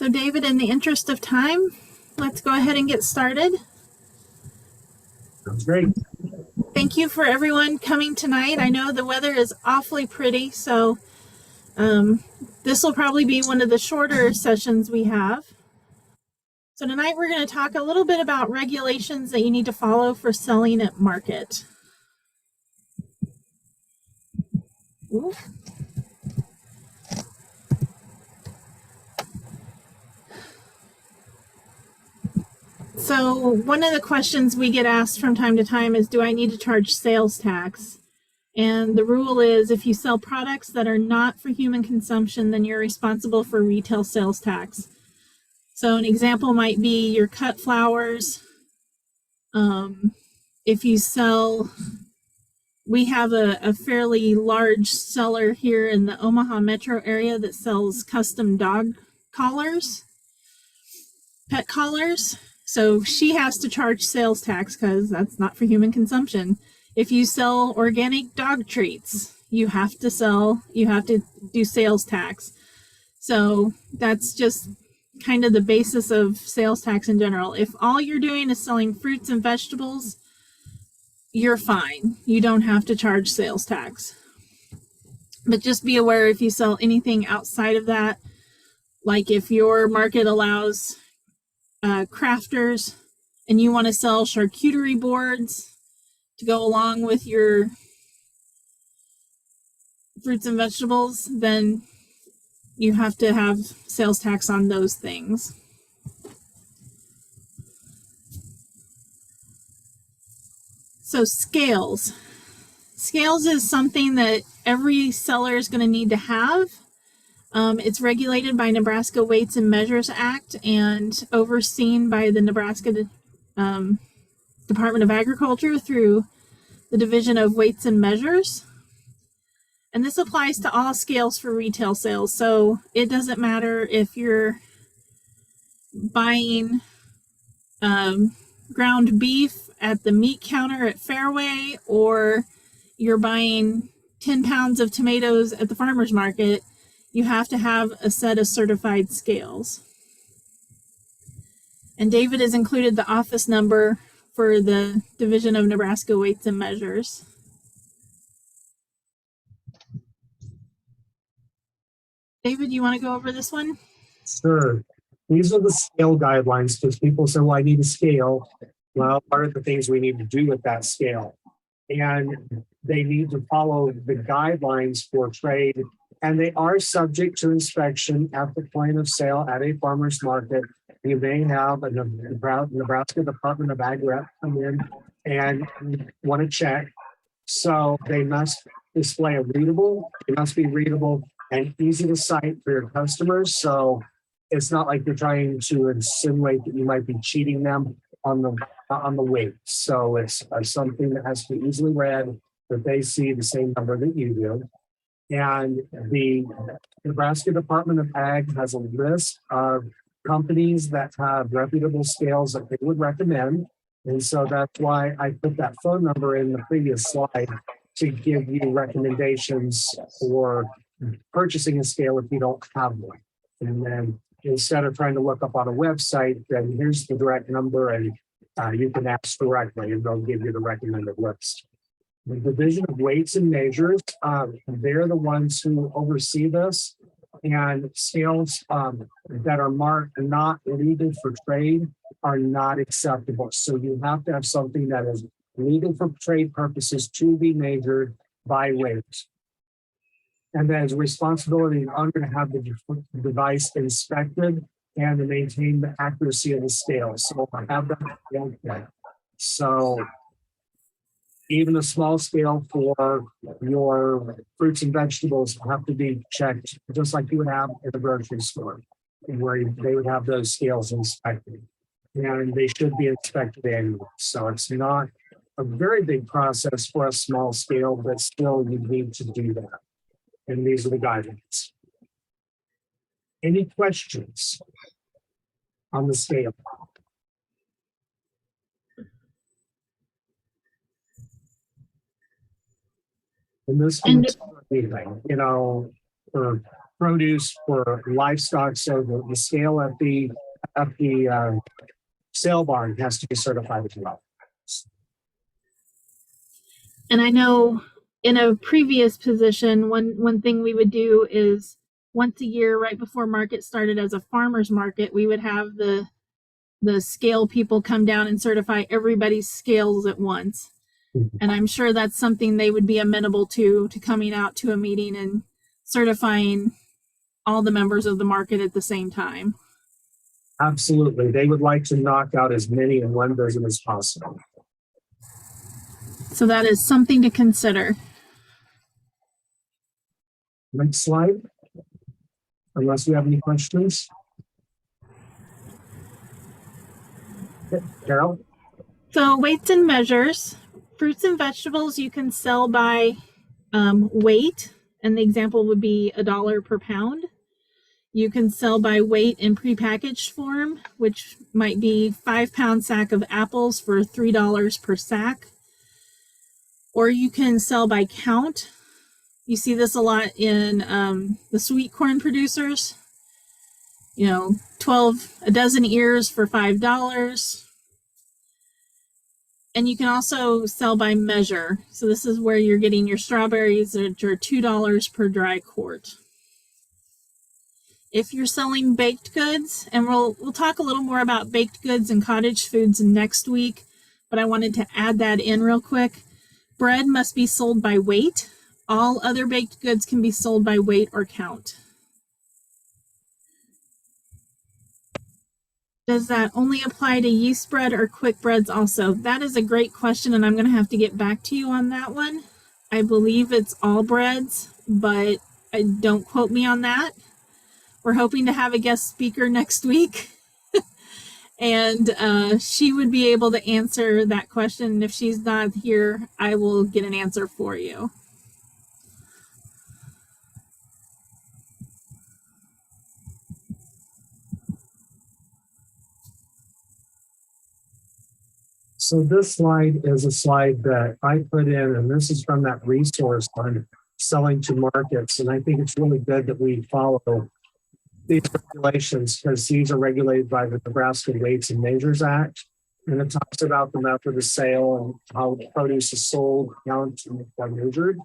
So David, in the interest of time, let's go ahead and get started. That's great. Thank you for everyone coming tonight. I know the weather is awfully pretty, so this will probably be one of the shorter sessions we have. So tonight we're going to talk a little bit about regulations that you need to follow for selling at market. Ooh. So one of the questions we get asked from time to time is, do I need to charge sales tax? And the rule is, if you sell products that are not for human consumption, then you're responsible for retail sales tax. So an example might be your cut flowers. If you sell, we have a fairly large seller here in the Omaha metro area that sells custom dog collars, pet collars. So she has to charge sales tax because that's not for human consumption. If you sell organic dog treats, you have to do sales tax. So that's just kind of the basis of sales tax in general. If all you're doing is selling fruits and vegetables, you're fine. You don't have to charge sales tax. But just be aware, if you sell anything outside of that, like if your market allows crafters and you want to sell charcuterie boards to go along with your fruits and vegetables, then you have to have sales tax on those things. So scales. Scales is something that every seller is going to need to have. It's regulated by Nebraska Weights and Measures Act and overseen by the Nebraska Department of Agriculture through the Division of Weights and Measures. And this applies to all scales for retail sales. So it doesn't matter if you're buying ground beef at the meat counter at Fairway, or you're buying 10 pounds of tomatoes at the farmer's market. You have to have a set of certified scales. And David has included the office number for the Division of Nebraska Weights and Measures. David, you want to go over this one? Sure. These are the scale guidelines, because people say, well, I need a scale. Well, what are the things we need to do with that scale? And they need to follow the guidelines for trade, and they are subject to inspection at the point of sale at a farmer's market. You may have a Nebraska Department of Ag rep come in and want to check. So they must display they must be readable and easy to cite for your customers. So it's not like you're trying to insinuate that you might be cheating them on the weight. So it's something that has to be easily read, that they see the same number that you do. And the Nebraska Department of Ag has a list of companies that have reputable scales that they would recommend. And so that's why I put that phone number in the previous slide to give you recommendations for purchasing a scale if you don't have one. And then instead of trying to look up on a website, then here's the direct number, and you can ask directly and they'll give you the recommended list. The Division of Weights and Measures, they're the ones who oversee this, and scales that are marked not legal for trade are not acceptable. So you have to have something that is legal for trade purposes to be measured by weight. And then as a responsibility, I'm going to have the device inspected and to maintain the accuracy of the scale. So I have that. So even a small scale for your fruits and vegetables have to be checked, just like you would have in a grocery store, where they would have those scales inspected. And they should be inspected annually. So it's not a very big process for a small scale, but still you need to do that. And these are the guidelines. Any questions on the scale? And this can be anything, for produce for livestock. So the scale at the sale barn has to be certified as well. And I know in a previous position, one thing we would do is once a year, right before market started as a farmer's market, we would have the scale people come down and certify everybody's scales at once. And I'm sure that's something they would be amenable to coming out to a meeting and certifying all the members of the market at the same time. Absolutely. They would like to knock out as many in one visit as possible. So that is something to consider. Next slide. Unless you have any questions. Okay, Carol? So weights and measures. Fruits and vegetables you can sell by weight, and the example would be $1 per pound. You can sell by weight in prepackaged form, which might be 5-pound sack of apples for $3 per sack. Or you can sell by count. You see this a lot in the sweet corn producers. You know, a dozen ears for $5. And you can also sell by measure. So this is where you're getting your strawberries that are $2 per dry quart. If you're selling baked goods, and we'll talk a little more about baked goods and cottage foods next week, but I wanted to add that in real quick. Bread must be sold by weight. All other baked goods can be sold by weight or count. Does that only apply to yeast bread or quick breads also? That is a great question, and I'm going to have to get back to you on that one. I believe it's all breads, but don't quote me on that. We're hoping to have a guest speaker next week, and she would be able to answer that question. If she's not here, I will get an answer for you. So this slide is a slide that I put in, and this is from that resource on selling to markets. And I think it's really good that we follow these regulations because these are regulated by the Nebraska Weights and Measures Act. And it talks about the method of sale and how produce is sold, counted, and measured.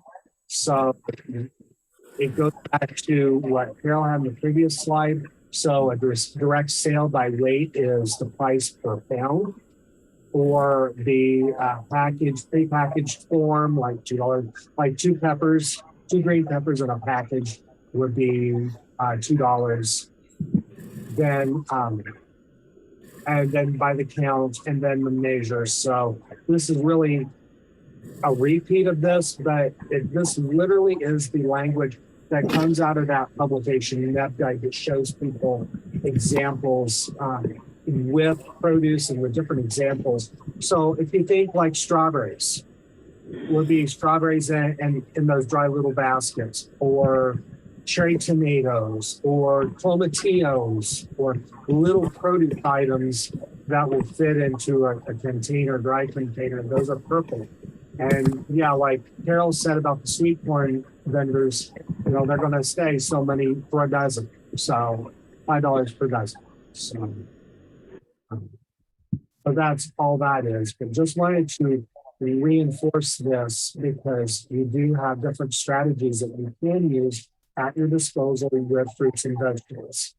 So it goes back to what Carol had in the previous slide. So a direct sale by weight is the price per pound. Or the prepackaged form, like $2, like two green peppers in a package would be $2. Then, and then by the count and then the measure. So this is really a repeat of this, but this literally is the language that comes out of that publication, that guide that shows people examples with produce and with different examples. So if you think like strawberries, would be strawberries and in those dry little baskets, or cherry tomatoes, or tomatillos, or little produce items that will fit into a container, dry container. Those are purple. And yeah, like Carol said about the sweet corn vendors, you know, they're going to stay so many for a dozen. So $5 per dozen. So that's all that is. But just wanted to reinforce this because you do have different strategies that you can use at your disposal with fruits and vegetables.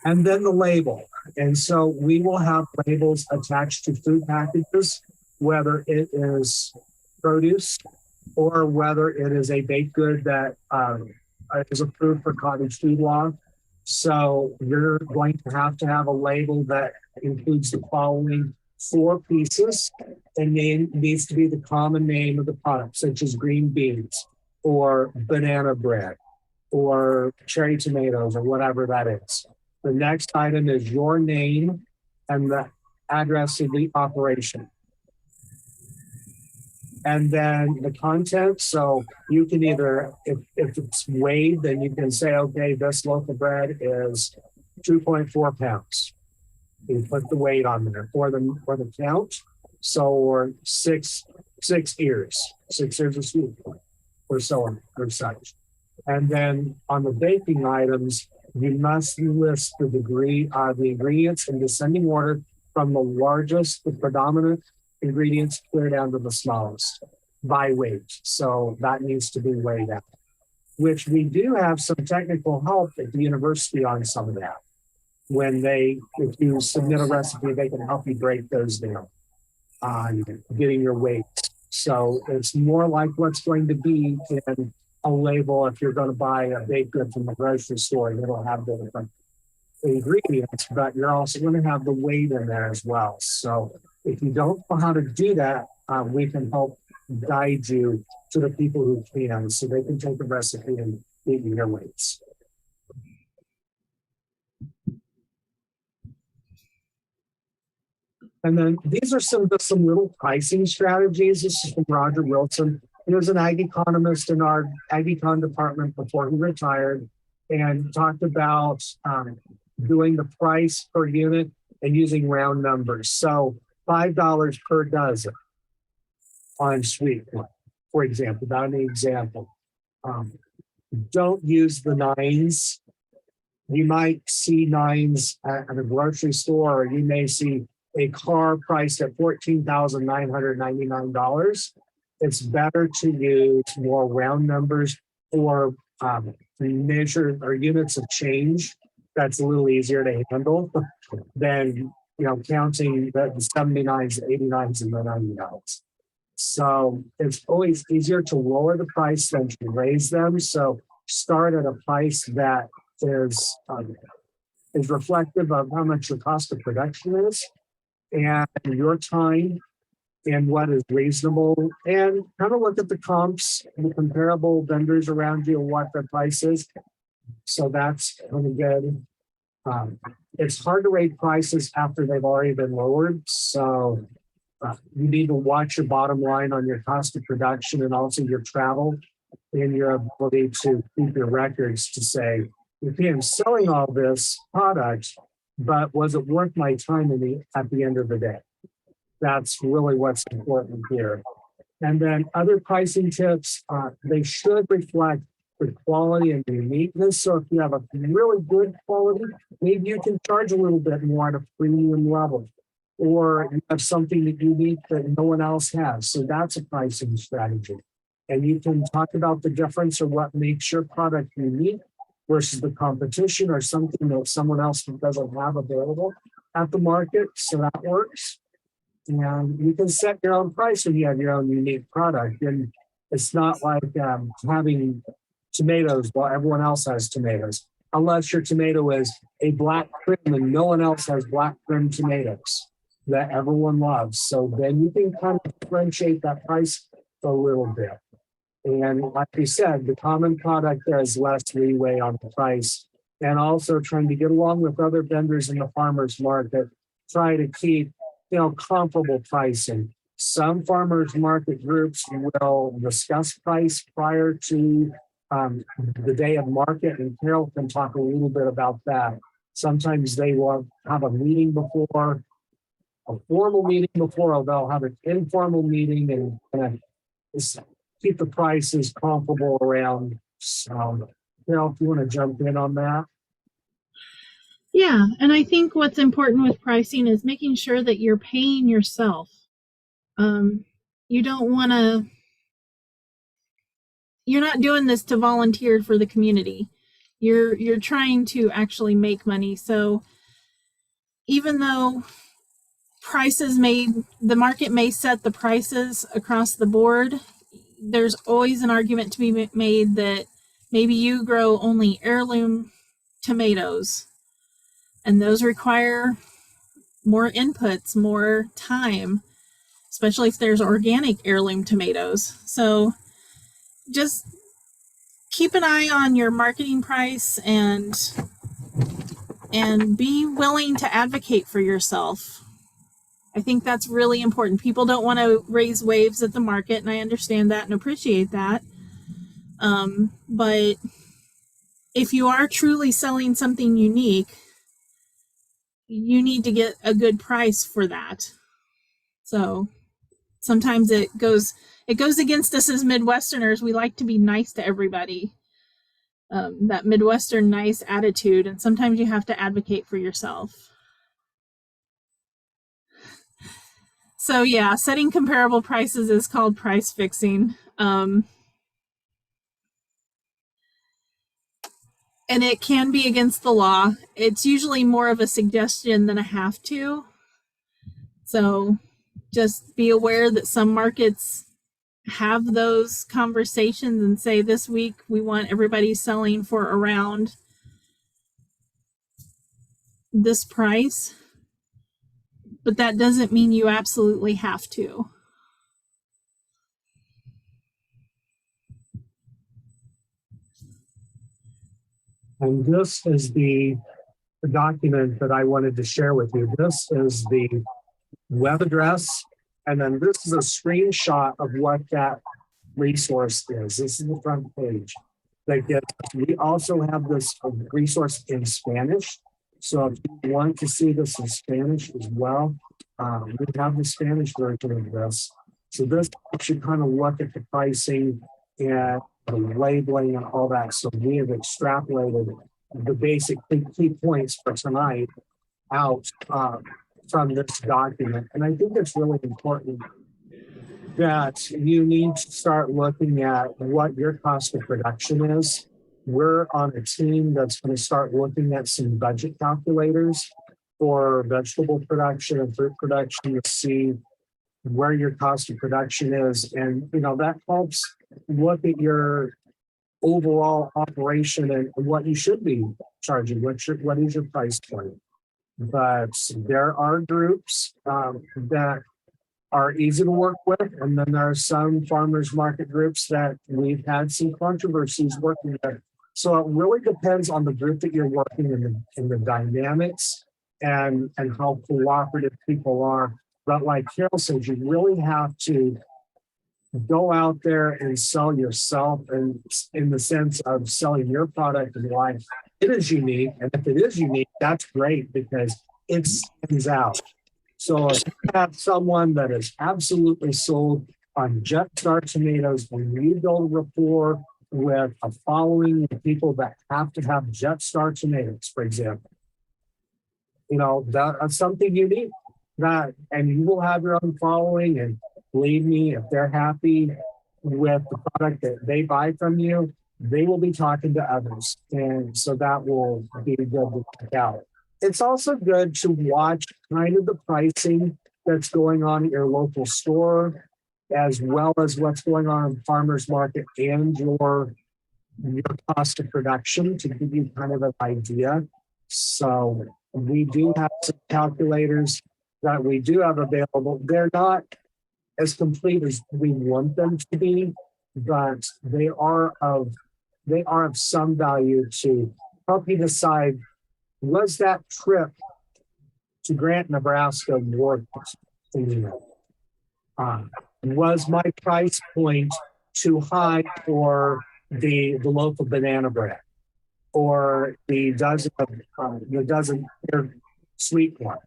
And then the label. And so we will have labels attached to food packages, whether it is produce or whether it is a baked good that is approved for cottage food law. So you're going to have a label that includes the following 4 pieces, and name needs to be the common name of the product, such as green beans or banana bread or cherry tomatoes or whatever that is. The next item is your name and the address of the operation. And then the content, so you can either, if it's weighed, then you can say, okay, this loaf of bread is 2.4 pounds. You put the weight on there. For the count, So, or six ears of sweet corn, or so on, or such. And then on the baking items, you must list the ingredients in descending order from the largest, the predominant ingredients, clear down to the smallest by weight. So that needs to be weighed out, which we do have some technical help at the university on some of that. If you submit a recipe, they can help you break those down on getting your weight. So it's more like what's going to be in a label if you're going to buy a baked good from the grocery store, and it'll have the different ingredients, but you're also going to have the weight in there as well. So if you don't know how to do that, we can help guide you to the people who can, so they can take the recipe and beat your weights. And then these are some little pricing strategies. This is from Roger Wilson. He was an ag economist in our ag econ department before he retired, and talked about doing the price per unit and using round numbers. So $5 per dozen on sweet corn, for example. That's an example. Don't use the nines. You might see nines at a grocery store, or you may see a car priced at $14,999. It's better to use more round numbers or measure or units of change. That's a little easier to handle than counting the 79s, 89s, and the 99s. So it's always easier to lower the price than to raise them. So start at a price that is reflective of how much your cost of production is and your time and what is reasonable, and kind of look at the comps and the comparable vendors around you and what their price is. So that's really good. It's hard to rate prices after they've already been lowered. So you need to watch your bottom line on your cost of production and also your travel and your ability to keep your records to say, okay, I'm selling all this product, but was it worth my time at the end of the day? That's really what's important here. And then other pricing tips, they should reflect the quality and the uniqueness. So if you have a really good quality, maybe you can charge a little bit more at a premium level, or you have something that unique that no one else has. So that's a pricing strategy. And you can talk about the difference of what makes your product unique versus the competition, or something that someone else doesn't have available at the market. So that works. And you can set your own price when you have your own unique product. And it's not like having tomatoes while everyone else has tomatoes, unless your tomato is a black prim and no one else has black prim tomatoes that everyone loves. So then you can kind of differentiate that price a little bit. And like we said, the common product has less leeway on the price, and also trying to get along with other vendors in the farmers market, try to keep, comparable pricing. Some farmers market groups will discuss price prior to the day of market, and Carol can talk a little bit about that. Sometimes they will have a meeting before, a formal meeting before, or they'll have an informal meeting and keep the prices comparable around. So, Carol, if you want to jump in on that. Yeah, and I think what's important with pricing is making sure that you're paying yourself. You don't want to, you're not doing this to volunteer for the community. You're trying to actually make money. So even though the market may set the prices across the board, there's always an argument to be made that maybe you grow only heirloom tomatoes, and those require more inputs, more time, especially if there's organic heirloom tomatoes. So just keep an eye on your marketing price and be willing to advocate for yourself. I think that's really important. People don't want to raise waves at the market, and I understand that and appreciate that. But if you are truly selling something unique, you need to get a good price for that. So sometimes it goes against us as Midwesterners. We like to be nice to everybody. That Midwestern nice attitude, and sometimes you have to advocate for yourself. So yeah, setting comparable prices is called price fixing. And it can be against the law. It's usually more of a suggestion than a have to. So just be aware that some markets have those conversations and say, this week we want everybody selling for around this price. But that doesn't mean you absolutely have to. And this is the document that I wanted to share with you. This is the web address, and then this is a screenshot of what that resource is. This is the front page. We also have this resource in Spanish. So if you want to see this in Spanish as well, we have the Spanish version of this. So this should kind of look at the pricing and the labeling and all that. So we have extrapolated the basic key points for tonight out from this document. And I think it's really important that you need to start looking at what your cost of production is. We're on a team that's going to start looking at some budget calculators for vegetable production and fruit production to see where your cost of production is. And, that helps look at your overall operation and what you should be charging. What is your price point? But there are groups that are easy to work with. And then there are some farmers market groups that we've had some controversies working with. So it really depends on the group that you're working in the dynamics and how cooperative people are. But like Carol says, you really have to go out there and sell yourself, and in the sense of selling your product and why it is unique. And if it is unique, that's great because it stands out. So if you have someone that is absolutely sold on Jetstar tomatoes, and you build rapport with a following of people that have to have Jetstar tomatoes, for example, that's something unique. And you will have your own following, and believe me, if they're happy with the product that they buy from you, they will be talking to others. And so that will be good to check out. It's also good to watch kind of the pricing that's going on at your local store, as well as what's going on in the farmer's market and your cost of production, to give you kind of an idea. So we do have some calculators that we do have available. They're not as complete as we want them to be, but they are of some value to help you decide, was that trip to Grant, Nebraska worth it? Was my price point too high for the local banana bread or the dozen sweet one?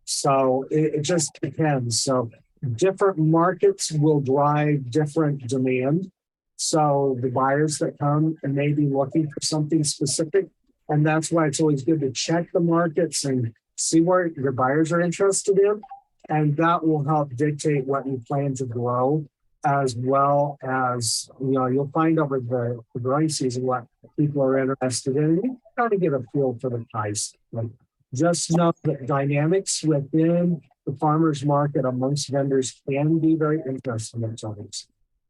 So it just depends. So different markets will drive different demand. So the buyers that come and may be looking for something specific. And that's why it's always good to check the markets and see where your buyers are interested in. And that will help dictate what you plan to grow, as well as, you'll find over the growing season what people are interested in. And you kind of get a feel for the price. Like, just know that dynamics within the farmers market amongst vendors can be very interesting at times.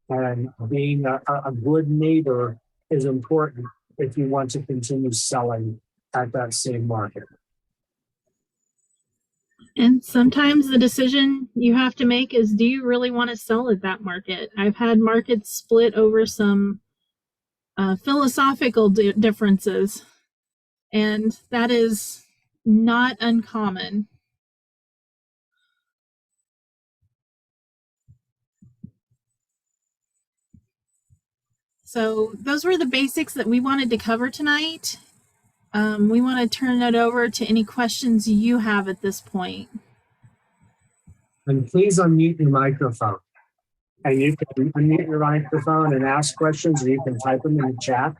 And being a good neighbor is important if you want to continue selling at that same market. And sometimes the decision you have to make is, do you really want to sell at that market? I've had markets split over some philosophical differences, and that is not uncommon. So those were the basics that we wanted to cover tonight. We want to turn it over to any questions you have at this point. And please unmute your microphone. And you can unmute your microphone and ask questions, or you can type them in the chat.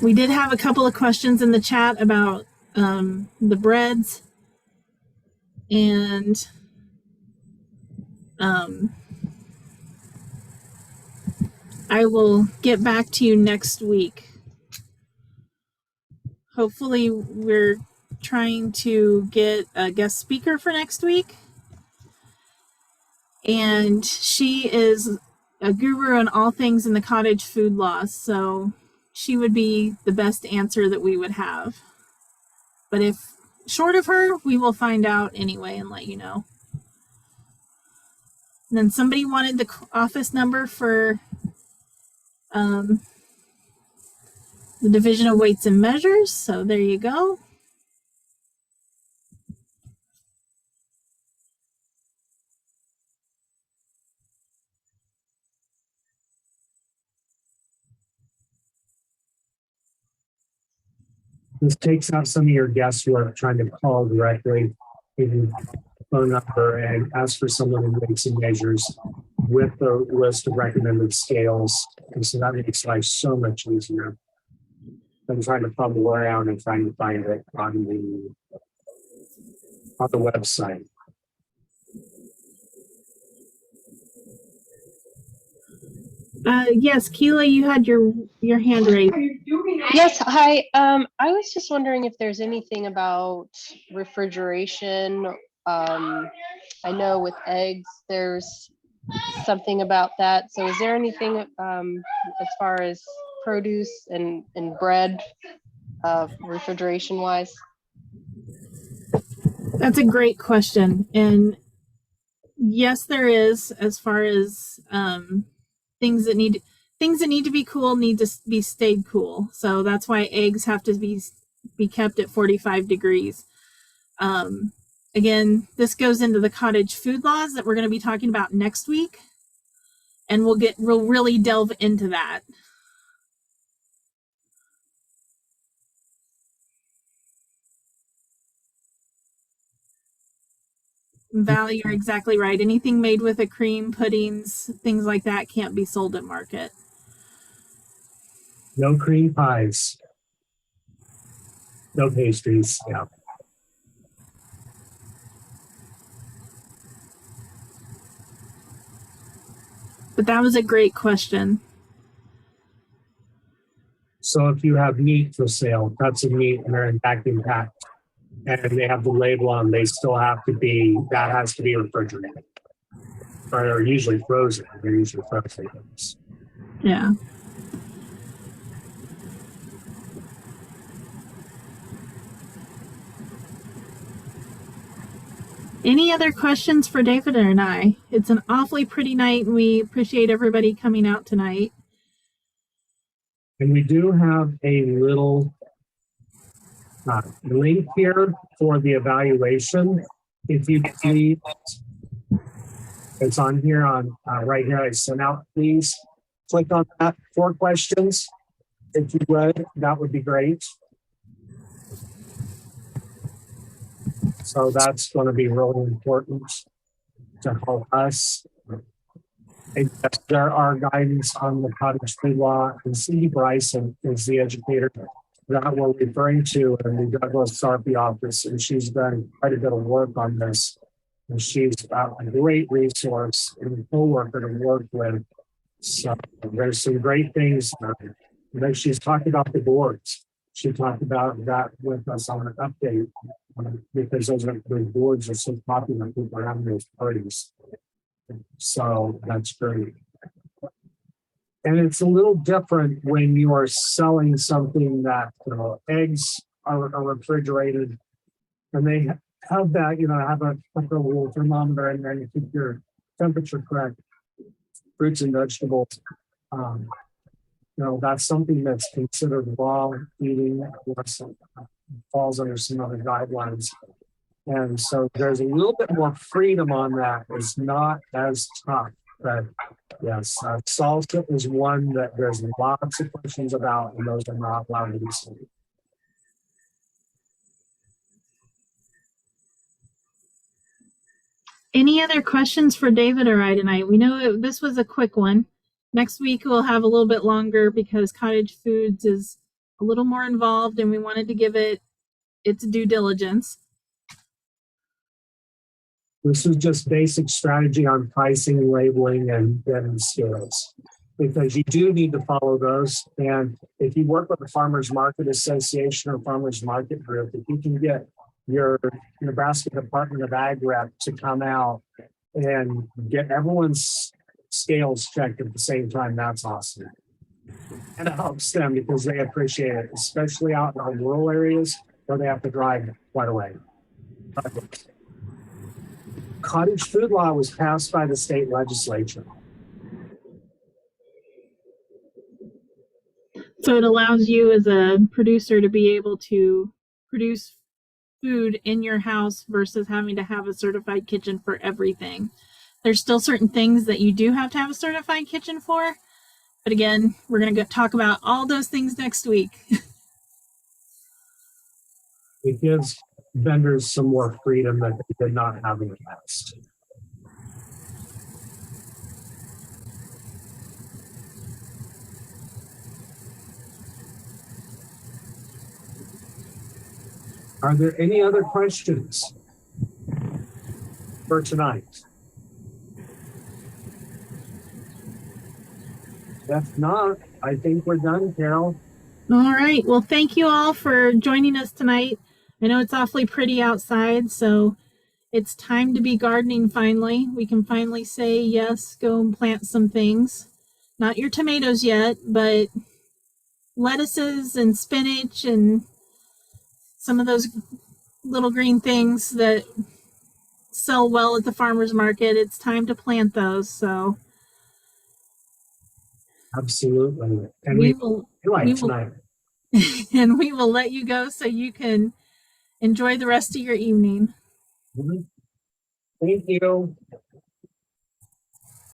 We did have a couple of questions in the chat about the breads, and I will get back to you next week. Hopefully, we're trying to get a guest speaker for next week. And she is a guru in all things in the cottage food laws, so she would be the best answer that we would have. But if short of her, we will find out anyway and let you know. And then somebody wanted the office number for the Division of Weights and Measures, so there you go. This takes out some of your guesswork trying to call directly, give you phone number and ask for some of the weights and measures with the list of recommended scales. And so that makes life so much easier than trying to fumble around and trying to find it on the website. Yes, Keela, you had your hand raised. Yes, hi. I was just wondering if there's anything about refrigeration. I know with eggs, there's something about that. So is there anything as far as produce and bread refrigeration wise? That's a great question. And yes, there is, as far as things that need to be cool need to be stayed cool. So that's why eggs have to be kept at 45 degrees. Again, this goes into the cottage food laws that we're going to be talking about next week. And we'll really delve into that. Val, you're exactly right. Anything made with a cream, puddings, things like that can't be sold at market. No cream pies. No pastries. Yeah. But that was a great question. So if you have meat for sale, cuts of meat, and they're in vacuum packed, and they have the label on, they still have to be, that has to be refrigerated. Or they're usually frozen. They're usually frozen. Yeah. Any other questions for David and I? It's an awfully pretty night, and we appreciate everybody coming out tonight. And we do have a little link here for the evaluation. If you please, it's on here on right here. I sent out. Please click on that. 4 questions. If you would, that would be great. So that's going to be really important to help us. And there are guidance on the cottage food law, and Cindy Bryson is the educator that we're referring to in the Douglas Sarpy office, and she's done quite a bit of work on this. And she's a great resource and co-worker to work with. So there's some great things. She's talked about the boards. She talked about that with us on an update because those boards are so popular. People are having those parties. So that's great. And it's a little different when you are selling something that eggs are refrigerated and they have that, have a little thermometer and then you keep your temperature correct. Fruits and vegetables, that's something that's considered raw eating or falls under some other guidelines. And so there's a little bit more freedom on that. It's not as tough But yes, salsa is one that there's lots of questions about, and those are not allowed to be sold. Any other questions for David or I tonight? We know this was a quick one. Next week we'll have a little bit longer because Cottage Foods is a little more involved and we wanted to give it its due diligence. This is just basic strategy on pricing, labeling, and scales. Because you do need to follow those. And if you work with a farmers market association or farmers market group, if you can get your Nebraska Department of Ag rep to come out and get everyone's scales checked at the same time, that's awesome. And it helps them because they appreciate it, especially out in our rural areas where they have to drive quite a way. Cottage food law was passed by the state legislature. So it allows you as a producer to be able to produce food in your house versus having to have a certified kitchen for everything. There's still certain things that you do have to have a certified kitchen for. But again, we're going to talk about all those things next week. It gives vendors some more freedom that they did not have in the past. Are there any other questions for tonight? If not, I think we're done, Carol. All right. Well, thank you all for joining us tonight. I know it's awfully pretty outside, so it's time to be gardening finally. We can finally say, yes, go and plant some things. Not your tomatoes yet, but lettuces and spinach and some of those little green things that sell well at the farmer's market. It's time to plant those. So Absolutely. And we will tonight. and we will let you go so you can enjoy the rest of your evening. Thank you.